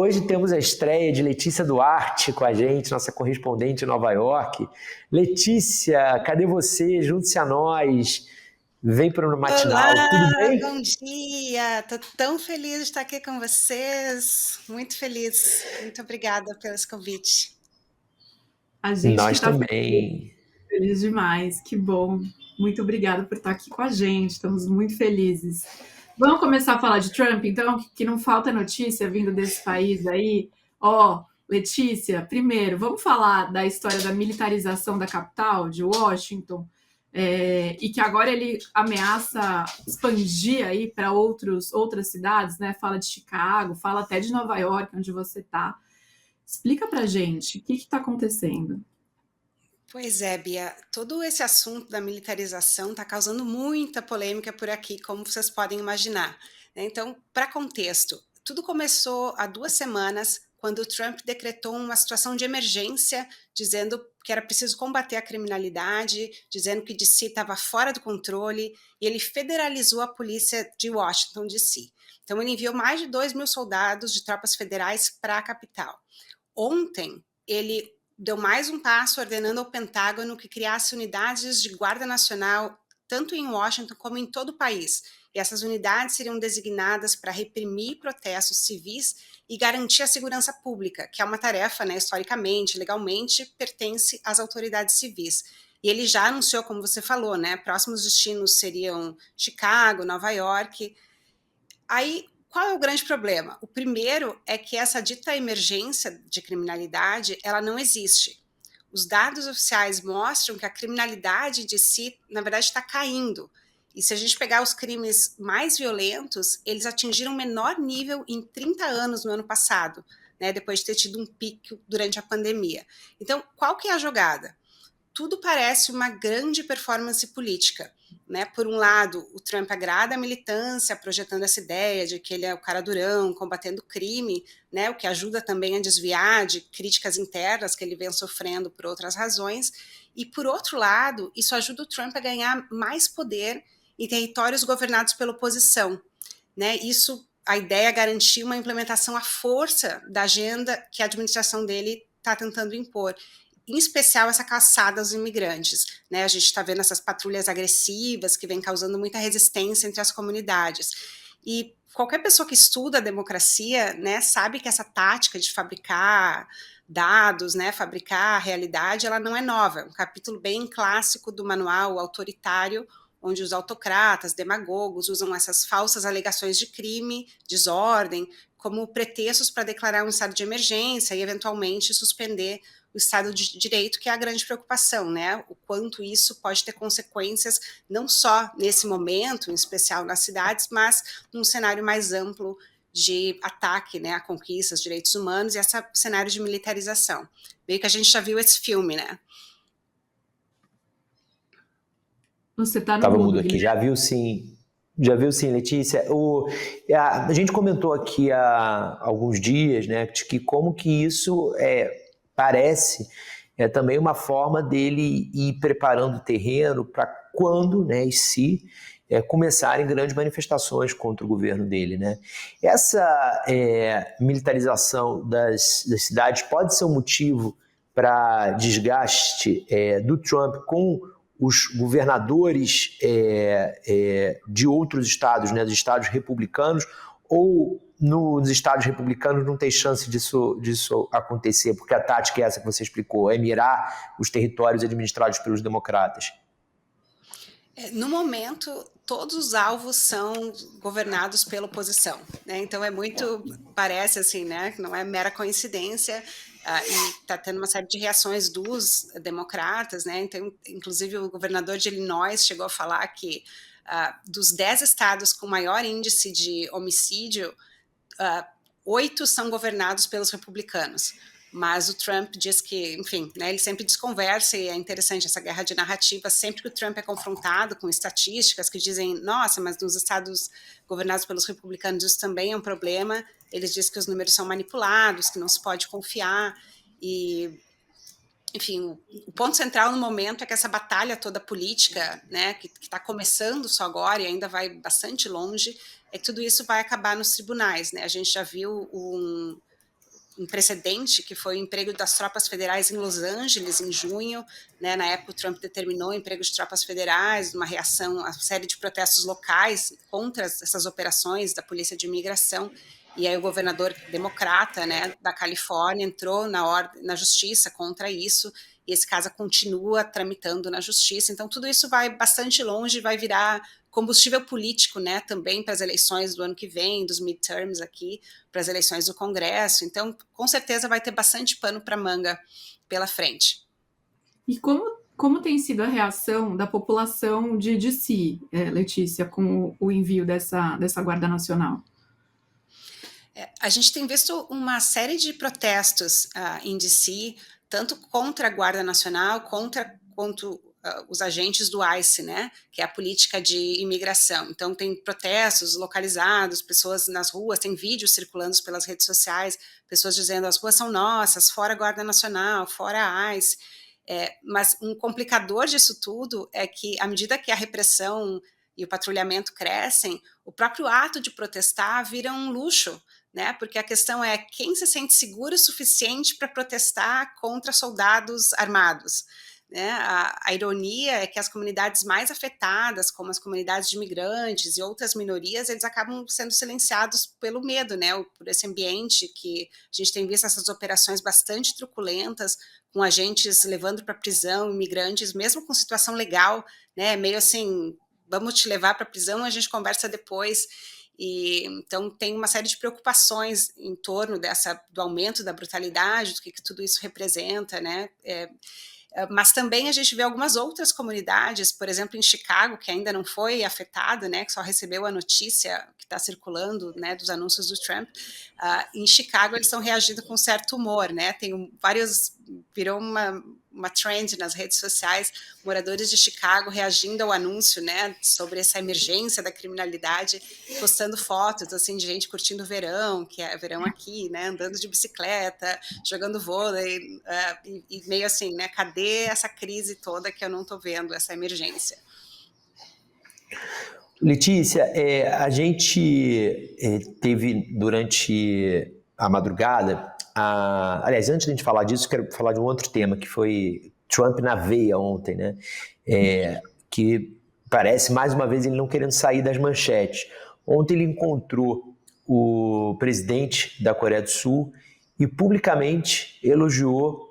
hoje temos a estreia de Letícia Duarte com a gente, nossa correspondente em Nova York. Letícia, cadê você? Junte-se a nós. Vem para o matinal. Tudo Olá, bem? bom dia. Estou tão feliz de estar aqui com vocês. Muito feliz. Muito obrigada pelo esse convite. A gente que Nós está também. feliz demais, que bom. Muito obrigada por estar aqui com a gente, estamos muito felizes. Vamos começar a falar de Trump, então, que não falta notícia vindo desse país aí. Ó, Letícia, primeiro, vamos falar da história da militarização da capital, de Washington, e que agora ele ameaça expandir aí para outras cidades, né? Fala de Chicago, fala até de Nova York, onde você está. Explica pra gente o que está acontecendo. Pois é, Bia, todo esse assunto da militarização está causando muita polêmica por aqui, como vocês podem imaginar, né? Então, para contexto, tudo começou há 2 semanas, quando o Trump decretou uma situação de emergência, dizendo que era preciso combater a criminalidade, dizendo que DC estava fora do controle, e ele federalizou a polícia de Washington, DC. Então, ele enviou mais de 2.000 soldados de tropas federais para a capital. Ontem, ele deu mais um passo ordenando ao Pentágono que criasse unidades de guarda nacional, tanto em Washington como em todo o país. E essas unidades seriam designadas para reprimir protestos civis e garantir a segurança pública, que é uma tarefa, né, historicamente, legalmente, pertence às autoridades civis. E ele já anunciou, como você falou, né, próximos destinos seriam Chicago, Nova York. Aí, qual é o grande problema? O primeiro é que essa dita emergência de criminalidade, ela não existe. Os dados oficiais mostram que a criminalidade de si, na verdade, está caindo. E se a gente pegar os crimes mais violentos, eles atingiram o menor nível em 30 anos no ano passado, né, depois de ter tido um pico durante a pandemia. Então, qual que é a jogada? Tudo parece uma grande performance política, né? Por um lado, o Trump agrada a militância, projetando essa ideia de que ele é o cara durão, combatendo o crime, né? O que ajuda também a desviar de críticas internas que ele vem sofrendo por outras razões. E, por outro lado, isso ajuda o Trump a ganhar mais poder em territórios governados pela oposição, né? Isso, a ideia é garantir uma implementação à força da agenda que a administração dele está tentando impor, em especial essa caçada aos imigrantes, né? A gente está vendo essas patrulhas agressivas que vem causando muita resistência entre as comunidades. E qualquer pessoa que estuda a democracia, né, sabe que essa tática de fabricar dados, né, fabricar a realidade, ela não é nova. É um capítulo bem clássico do manual autoritário, onde os autocratas, demagogos, usam essas falsas alegações de crime, desordem, como pretextos para declarar um estado de emergência e, eventualmente, suspender o Estado de Direito, que é a grande preocupação, né? O quanto isso pode ter consequências, não só nesse momento, em especial nas cidades, mas num cenário mais amplo de ataque, né, a conquistas, direitos humanos e esse cenário de militarização. Meio que a gente já viu esse filme, né? Você está no Estava mudo, mudo aqui. Guilherme. Já viu sim, Letícia. A gente comentou aqui há alguns dias, né, de que como que isso parece também uma forma dele ir preparando o terreno para quando, né, e se começarem grandes manifestações contra o governo dele, né? Essa militarização das cidades pode ser um motivo para desgaste do Trump com os governadores de outros estados, né, dos estados republicanos, ou nos estados republicanos não tem chance disso acontecer, porque a tática é essa que você explicou, é mirar os territórios administrados pelos democratas? No momento, todos os alvos são governados pela oposição, né? Então parece assim, né, que não é mera coincidência, e está tendo uma série de reações dos democratas, né? Então, inclusive o governador de Illinois chegou a falar que dos 10 estados com maior índice de homicídio, 8 são governados pelos republicanos. Mas o Trump diz que, enfim, né, ele sempre desconversa, e é interessante essa guerra de narrativa. Sempre que o Trump é confrontado com estatísticas que dizem, nossa, mas nos estados governados pelos republicanos isso também é um problema, eles dizem que os números são manipulados, que não se pode confiar. E, enfim, o ponto central no momento é que essa batalha toda política, né, que está começando só agora e ainda vai bastante longe, tudo isso vai acabar nos tribunais, né? A gente já viu um precedente, que foi o emprego das tropas federais em Los Angeles, em junho, né? Na época o Trump determinou o emprego de tropas federais, uma reação à série de protestos locais contra essas operações da Polícia de Imigração, e aí o governador democrata, né, da Califórnia entrou na justiça contra isso, e esse caso continua tramitando na justiça. Então tudo isso vai bastante longe, vai virar combustível político, né, também para as eleições do ano que vem, dos midterms aqui, para as eleições do Congresso. Então, com certeza vai ter bastante pano para manga pela frente. E como tem sido a reação da população de DC, Letícia, com o envio dessa Guarda Nacional? A gente tem visto uma série de protestos em DC, tanto contra a Guarda Nacional, contra os agentes do ICE, né, que é a política de imigração. Então tem protestos localizados, pessoas nas ruas, tem vídeos circulando pelas redes sociais, pessoas dizendo as ruas são nossas, fora a Guarda Nacional, fora a ICE. Mas um complicador disso tudo é que, à medida que a repressão e o patrulhamento crescem, o próprio ato de protestar vira um luxo, né? Porque a questão é quem se sente seguro o suficiente para protestar contra soldados armados. Né? A ironia é que as comunidades mais afetadas, como as comunidades de imigrantes e outras minorias, eles acabam sendo silenciados pelo medo, né? Por esse ambiente que a gente tem visto essas operações bastante truculentas, com agentes levando para prisão imigrantes, mesmo com situação legal, né? Meio assim, vamos te levar para a prisão, a gente conversa depois. E então tem uma série de preocupações em torno do aumento da brutalidade, do que tudo isso representa, né? Mas também a gente vê algumas outras comunidades, por exemplo, em Chicago, que ainda não foi afetada, né, que só recebeu a notícia que está circulando, né, dos anúncios do Trump. Em Chicago eles estão reagindo com certo humor, né, virou uma trend nas redes sociais, moradores de Chicago reagindo ao anúncio, né, sobre essa emergência da criminalidade, postando fotos, assim, de gente curtindo o verão, que é verão aqui, né, andando de bicicleta, jogando vôlei, e meio assim, né, cadê essa crise toda que eu não estou vendo, essa emergência? Letícia, a gente teve durante a madrugada, aliás, antes de a gente falar disso, quero falar de um outro tema, que foi Trump na veia ontem, né? Que parece, mais uma vez, ele não querendo sair das manchetes. Ontem ele encontrou o presidente da Coreia do Sul e publicamente elogiou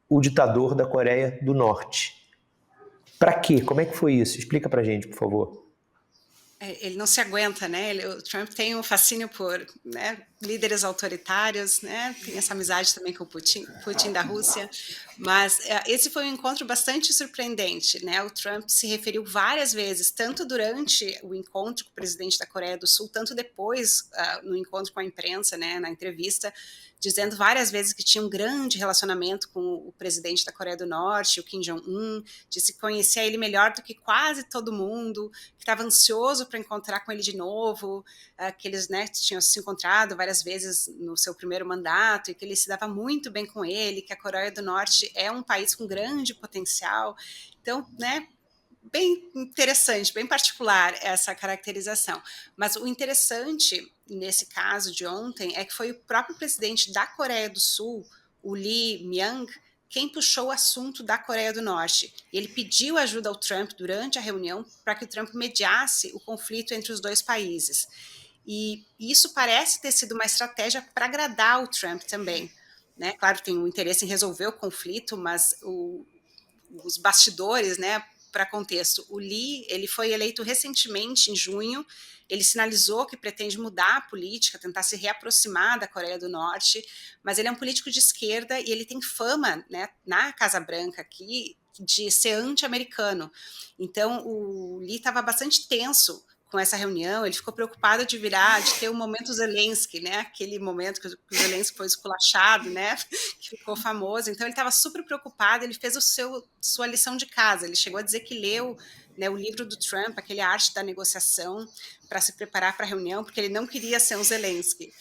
o ditador da Coreia do Norte. Para quê? Como é que foi isso? Explica pra gente, por favor. Ele não se aguenta, né? O Trump tem um fascínio por, né, líderes autoritários, né? Tem essa amizade também com o Putin da Rússia, mas esse foi um encontro bastante surpreendente, né? O Trump se referiu várias vezes, tanto durante o encontro com o presidente da Coreia do Sul, tanto depois no encontro com a imprensa, né, na entrevista, dizendo várias vezes que tinha um grande relacionamento com o presidente da Coreia do Norte, o Kim Jong-un, disse que conhecia ele melhor do que quase todo mundo, que estava ansioso para encontrar com ele de novo, que eles, né, tinham se encontrado várias vezes no seu primeiro mandato e que ele se dava muito bem com ele, que a Coreia do Norte é um país com grande potencial. Então, né, bem interessante, bem particular essa caracterização. Mas o interessante nesse caso de ontem é que foi o próprio presidente da Coreia do Sul, o Lee Myung, quem puxou o assunto da Coreia do Norte. Ele pediu ajuda ao Trump durante a reunião para que o Trump mediasse o conflito entre os dois países. E isso parece ter sido uma estratégia para agradar o Trump também. Né? Claro, tem um interesse em resolver o conflito, mas os bastidores, né, para contexto, o Lee, ele foi eleito recentemente, em junho, ele sinalizou que pretende mudar a política, tentar se reaproximar da Coreia do Norte, mas ele é um político de esquerda e ele tem fama, né, na Casa Branca aqui, de ser anti-americano. Então, o Lee estava bastante tenso com essa reunião, ele ficou preocupado de ter o momento Zelensky, né? Aquele momento que o Zelensky foi esculachado, né? Que ficou famoso. Então ele estava super preocupado, ele fez sua lição de casa, ele chegou a dizer que leu, né, o livro do Trump, aquele Arte da Negociação, para se preparar para a reunião, porque ele não queria ser um Zelensky.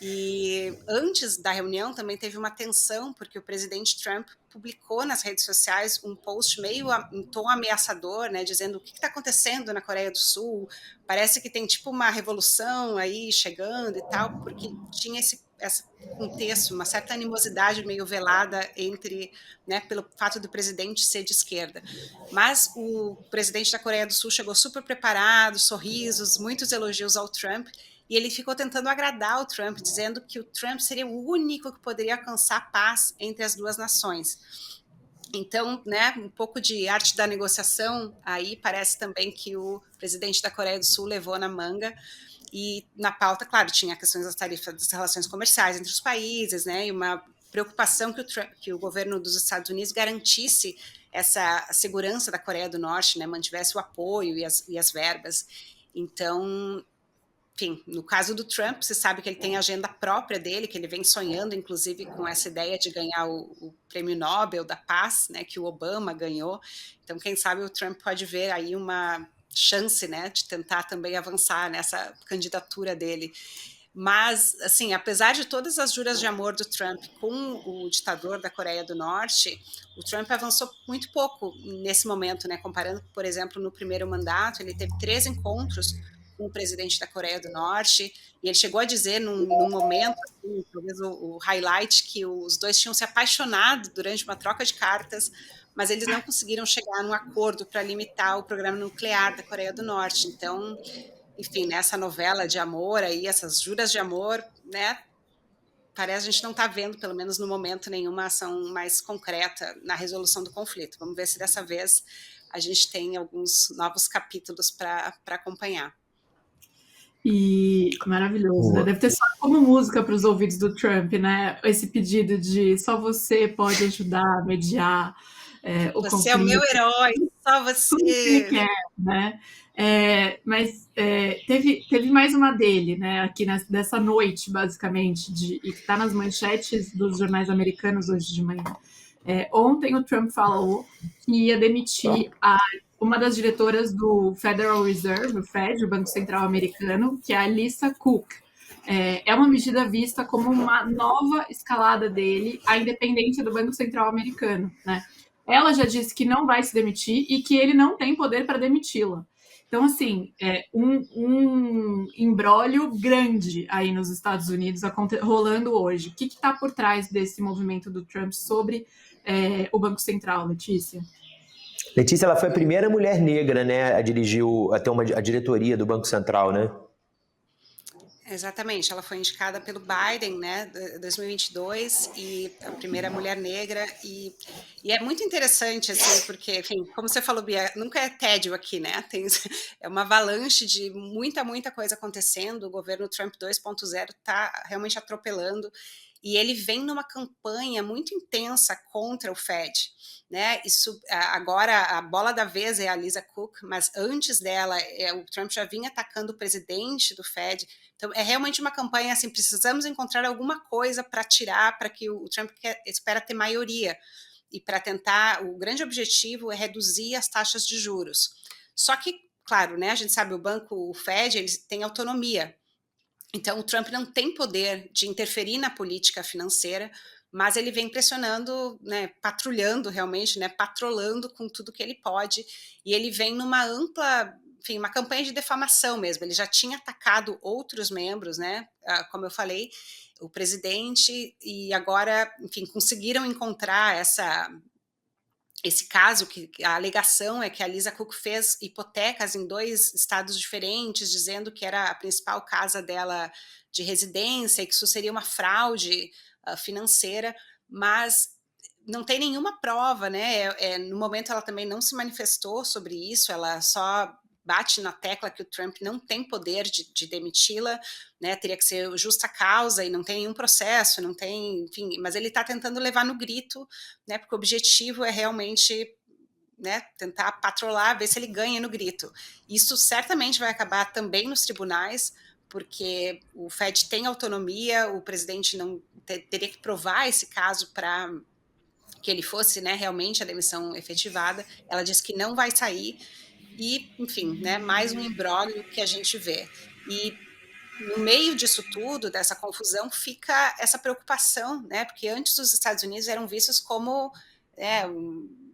E antes da reunião também teve uma tensão, porque o presidente Trump publicou nas redes sociais um post meio em tom ameaçador, né, dizendo o que está acontecendo na Coreia do Sul, parece que tem tipo uma revolução aí chegando e tal, porque tinha esse contexto, uma certa animosidade meio velada entre, né, pelo fato do presidente ser de esquerda. Mas o presidente da Coreia do Sul chegou super preparado, sorrisos, muitos elogios ao Trump, e ele ficou tentando agradar o Trump, dizendo que o Trump seria o único que poderia alcançar paz entre as duas nações. Então, né, um pouco de arte da negociação aí parece também que o presidente da Coreia do Sul levou na manga. E na pauta, claro, tinha questões das tarifas das relações comerciais entre os países, né, e uma preocupação que o governo dos Estados Unidos garantisse essa segurança da Coreia do Norte, né, mantivesse o apoio e as verbas. Então, enfim, no caso do Trump, você sabe que ele tem a agenda própria dele, que ele vem sonhando, inclusive, com essa ideia de ganhar o Prêmio Nobel da Paz, né, que o Obama ganhou. Então, quem sabe o Trump pode ver aí uma chance, né, de tentar também avançar nessa candidatura dele. Mas, assim, apesar de todas as juras de amor do Trump com o ditador da Coreia do Norte, o Trump avançou muito pouco nesse momento, né? Comparando, por exemplo, no primeiro mandato, ele teve 3 encontros com o presidente da Coreia do Norte, e ele chegou a dizer num momento, assim, talvez o highlight, que os dois tinham se apaixonado durante uma troca de cartas, mas eles não conseguiram chegar num acordo para limitar o programa nuclear da Coreia do Norte. Então, enfim, nessa novela de amor aí, essas juras de amor, né? Parece que a gente não está vendo, pelo menos no momento, nenhuma ação mais concreta na resolução do conflito. Vamos ver se dessa vez a gente tem alguns novos capítulos para acompanhar. E maravilhoso, né? Deve ter soado como música para os ouvidos do Trump, né? Esse pedido de só você pode ajudar a mediar o Você conflito. é o meu herói, só Tudo que ele você. quer, né? Mas teve mais uma dele, né? Aqui dessa noite, basicamente, e que está nas manchetes dos jornais americanos hoje de manhã. Ontem o Trump falou que ia demitir uma das diretoras do Federal Reserve, o Fed, o Banco Central Americano, que é a Lisa Cook. É uma medida vista como uma nova escalada dele à independência do Banco Central Americano, né? Ela já disse que não vai se demitir e que ele não tem poder para demiti-la. Então, assim, um imbróglio grande aí nos Estados Unidos rolando hoje. O que está por trás desse movimento do Trump sobre o Banco Central, Letícia? Letícia, ela foi a primeira mulher negra, né, a dirigir a diretoria do Banco Central, né? Exatamente, ela foi indicada pelo Biden, né, 2022, e a primeira mulher negra, e é muito interessante, assim, porque, enfim, como você falou, Bia, nunca é tédio aqui, né, é uma avalanche de muita coisa acontecendo, o governo Trump 2.0 está realmente atropelando, e ele vem numa campanha muito intensa contra o Fed, né, isso, agora a bola da vez é a Lisa Cook, mas antes dela, o Trump já vinha atacando o presidente do Fed. Então, é realmente uma campanha assim, precisamos encontrar alguma coisa para tirar, para que o Trump espera ter maioria, e para tentar, o grande objetivo é reduzir as taxas de juros. Só que, claro, né, a gente sabe, o Fed, ele tem autonomia, então o Trump não tem poder de interferir na política financeira, mas ele vem pressionando, né, patrulhando realmente, né, patrolando com tudo que ele pode, e ele vem numa ampla, enfim, uma campanha de defamação mesmo. Ele já tinha atacado outros membros, né, como eu falei, o presidente, e agora, enfim, conseguiram encontrar esse caso, que a alegação é que a Lisa Cook fez hipotecas em 2 estados diferentes, dizendo que era a principal casa dela de residência e que isso seria uma fraude financeira, mas não tem nenhuma prova, né? No momento ela também não se manifestou sobre isso, ela só bate na tecla que o Trump não tem poder de demiti-la, né? Teria que ser justa causa e não tem nenhum processo, não tem, enfim, mas ele está tentando levar no grito, né? Porque o objetivo é realmente, né, tentar patrolar, ver se ele ganha no grito. Isso certamente vai acabar também nos tribunais, porque o Fed tem autonomia, o presidente não teria que provar esse caso para que ele fosse, né, realmente a demissão efetivada. Ela disse que não vai sair. E, enfim, né, mais um imbróglio que a gente vê. E no meio disso tudo, dessa confusão, fica essa preocupação, né? Porque antes os Estados Unidos eram vistos como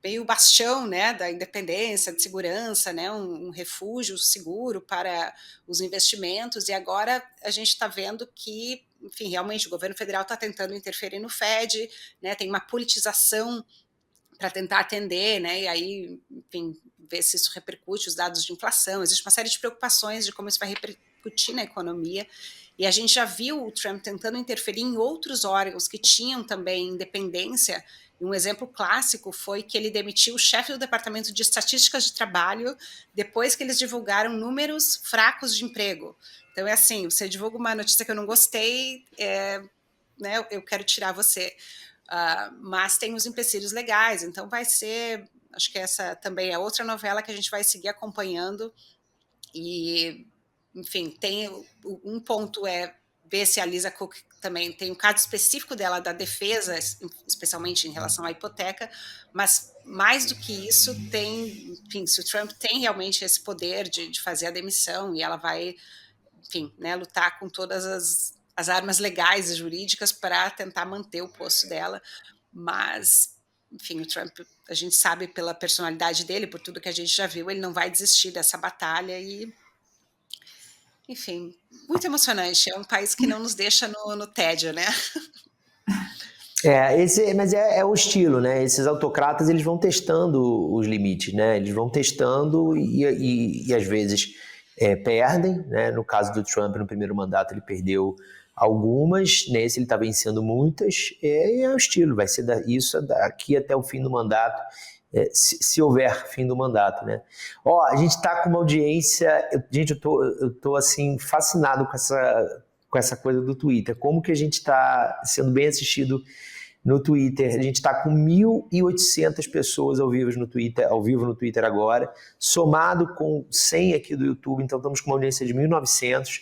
meio bastião, né, da independência, de segurança, né, um refúgio seguro para os investimentos, e agora a gente está vendo que, enfim, realmente o governo federal está tentando interferir no Fed, né, tem uma politização para tentar atender, né, e aí, enfim, ver se isso repercute os dados de inflação. Existe uma série de preocupações de como isso vai repercutir na economia, e a gente já viu o Trump tentando interferir em outros órgãos que tinham também independência. Um exemplo clássico foi que ele demitiu o chefe do Departamento de Estatísticas de Trabalho depois que eles divulgaram números fracos de emprego. Então é assim, você divulga uma notícia que eu não gostei, né, eu quero tirar você. Mas tem os empecilhos legais, então vai ser, acho que essa também é outra novela que a gente vai seguir acompanhando, e, enfim, tem um ponto ver se a Lisa Cook também tem um caso específico dela da defesa, especialmente em relação à hipoteca, mas mais do que isso tem, enfim, se o Trump tem realmente esse poder de fazer a demissão, e ela vai, enfim, né, lutar com todas as armas legais e jurídicas para tentar manter o posto dela, mas, enfim, o Trump, a gente sabe pela personalidade dele, por tudo que a gente já viu, ele não vai desistir dessa batalha e, enfim, muito emocionante. É um país que não nos deixa no tédio, né? Mas é o estilo, né? Esses autocratas, eles vão testando os limites, né? Eles vão testando e às vezes perdem, né? No caso do Trump, no primeiro mandato, ele perdeu algumas, nesse ele está vencendo muitas, é o estilo, vai ser isso daqui até o fim do mandato, se houver fim do mandato, né? A gente está com uma audiência, eu tô assim, fascinado com essa coisa do Twitter, como que a gente está sendo bem assistido no Twitter. A gente está com 1.800 pessoas ao vivo no Twitter agora, somado com 100 aqui do YouTube, então estamos com uma audiência de 1.900,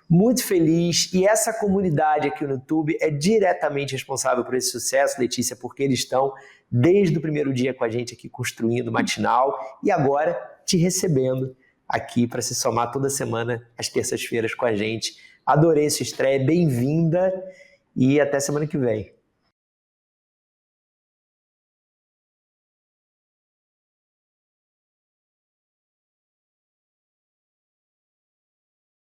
muito feliz, e essa comunidade aqui no YouTube é diretamente responsável por esse sucesso, Letícia, porque eles estão desde o primeiro dia com a gente aqui construindo o Matinal, e agora te recebendo aqui para se somar toda semana às terças-feiras com a gente. Adorei sua estreia, bem-vinda e até semana que vem.